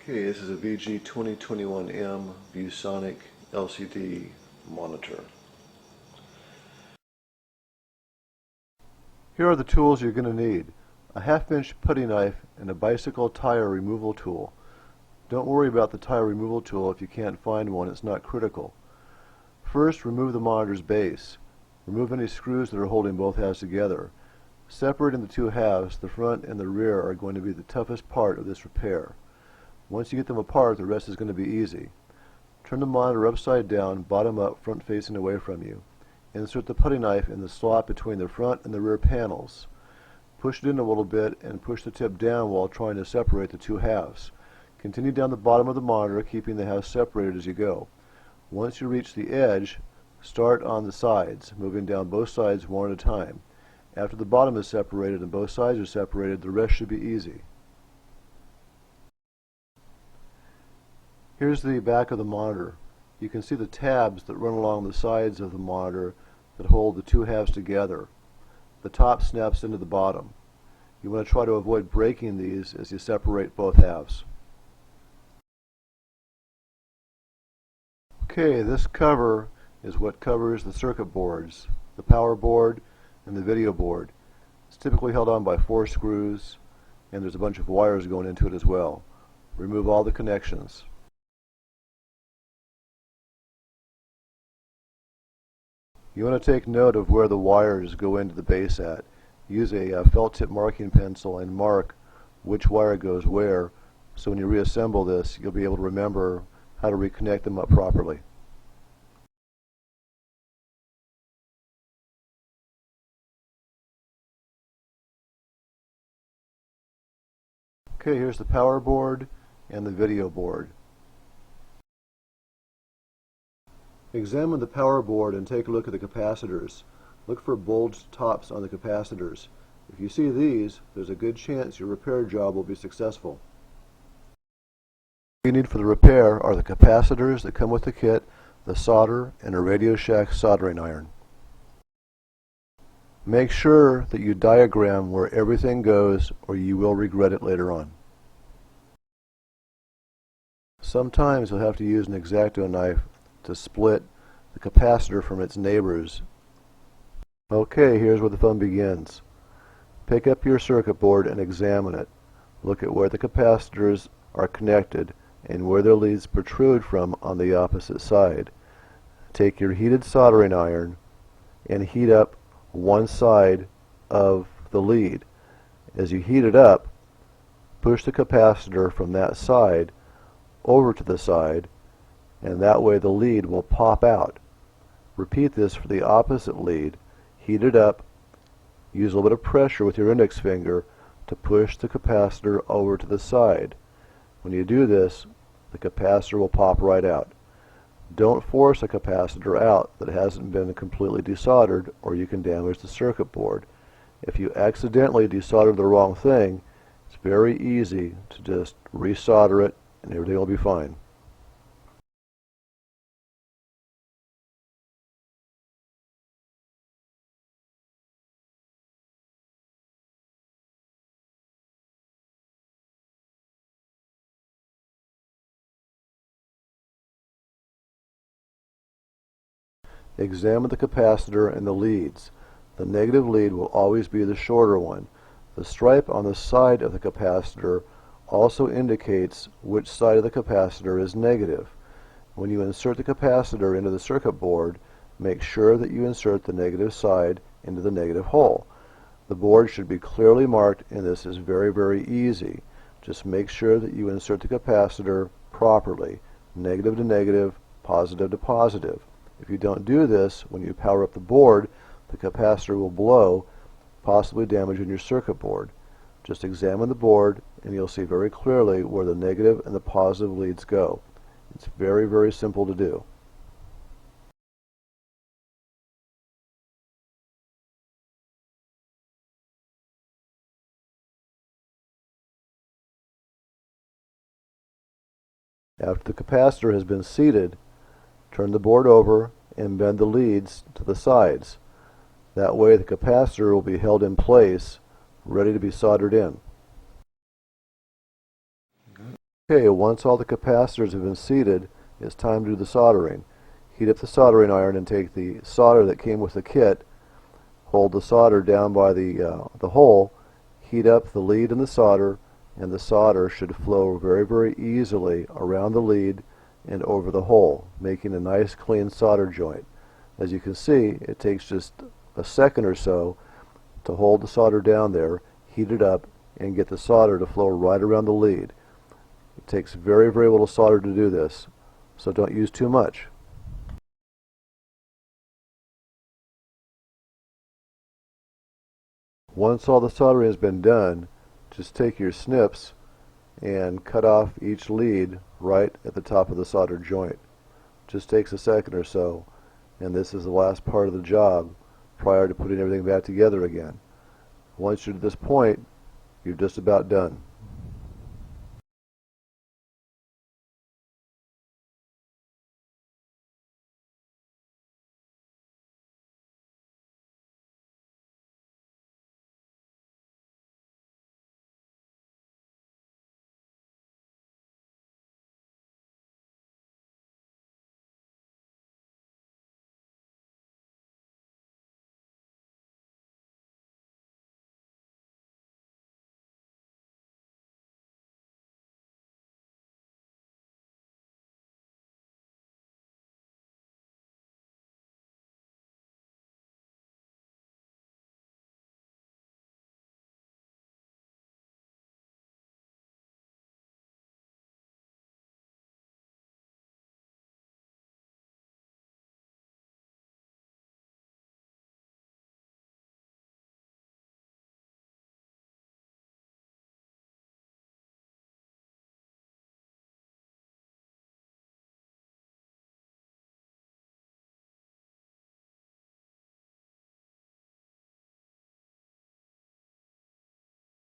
Okay, this is a VG2021M Viewsonic LCD Monitor. Here are the tools you're going to need. A half-inch putty knife and a bicycle tire removal tool. Don't worry about the tire removal tool if you can't find one, it's not critical. First, remove the monitor's base. Remove any screws that are holding both halves together. Separating the two halves, the front and the rear are going to be the toughest part of this repair. Once you get them apart, the rest is going to be easy. Turn the monitor upside down, bottom up, front facing away from you. Insert the putty knife in the slot between the front and the rear panels. Push it in a little bit and push the tip down while trying to separate the two halves. Continue down the bottom of the monitor, keeping the halves separated as you go. Once you reach the edge, start on the sides, moving down both sides one at a time. After the bottom is separated and both sides are separated, the rest should be easy. Here's the back of the monitor. You can see the tabs that run along the sides of the monitor that hold the two halves together. The top snaps into the bottom. You want to try to avoid breaking these as you separate both halves. Okay, this cover is what covers the circuit boards, the power board and the video board. It's typically held on by 4 screws, and there's a bunch of wires going into it as well. Remove all the connections. You want to take note of where the wires go into the base at. Use a felt tip marking pencil and mark which wire goes where, so when you reassemble this you'll be able to remember how to reconnect them up properly. Okay, here's the power board and the video board. Examine the power board and take a look at the capacitors. Look for bulged tops on the capacitors. If you see these, there's a good chance your repair job will be successful. What you need for the repair are the capacitors that come with the kit, the solder, and a Radio Shack soldering iron. Make sure that you diagram where everything goes or you will regret it later on. Sometimes you'll have to use an X-Acto knife to split the capacitor from its neighbors. Okay, here's where the fun begins. Pick up your circuit board and examine it. Look at where the capacitors are connected and where their leads protrude from on the opposite side. Take your heated soldering iron and heat up one side of the lead. As you heat it up, push the capacitor from that side over to the side, and that way the lead will pop out. Repeat this for the opposite lead. Heat it up. Use a little bit of pressure with your index finger to push the capacitor over to the side. When you do this, the capacitor will pop right out. Don't force a capacitor out that hasn't been completely desoldered, or you can damage the circuit board. If you accidentally desolder the wrong thing, it's very easy to just resolder it and everything will be fine. Examine the capacitor and the leads. The negative lead will always be the shorter one. The stripe on the side of the capacitor also indicates which side of the capacitor is negative. When you insert the capacitor into the circuit board, make sure that you insert the negative side into the negative hole. The board should be clearly marked, and this is very, very easy. Just make sure that you insert the capacitor properly, negative to negative, positive to positive. If you don't do this, when you power up the board, the capacitor will blow, possibly damaging your circuit board. Just examine the board and you'll see very clearly where the negative and the positive leads go. It's very, very simple to do. After the capacitor has been seated, turn the board over and bend the leads to the sides. That way the capacitor will be held in place, ready to be soldered in. Okay, once all the capacitors have been seated, it's time to do the soldering. Heat up the soldering iron and take the solder that came with the kit, hold the solder down by the hole, heat up the lead and the solder should flow very, very easily around the lead and over the hole, making a nice clean solder joint. As you can see, it takes just a second or so to hold the solder down there, heat it up, and get the solder to flow right around the lead. It takes very, very little solder to do this, so don't use too much. Once all the soldering has been done, just take your snips and cut off each lead right at the top of the solder joint. Just takes a second or so, and this is the last part of the job prior to putting everything back together again. Once you're to this point, you're just about done.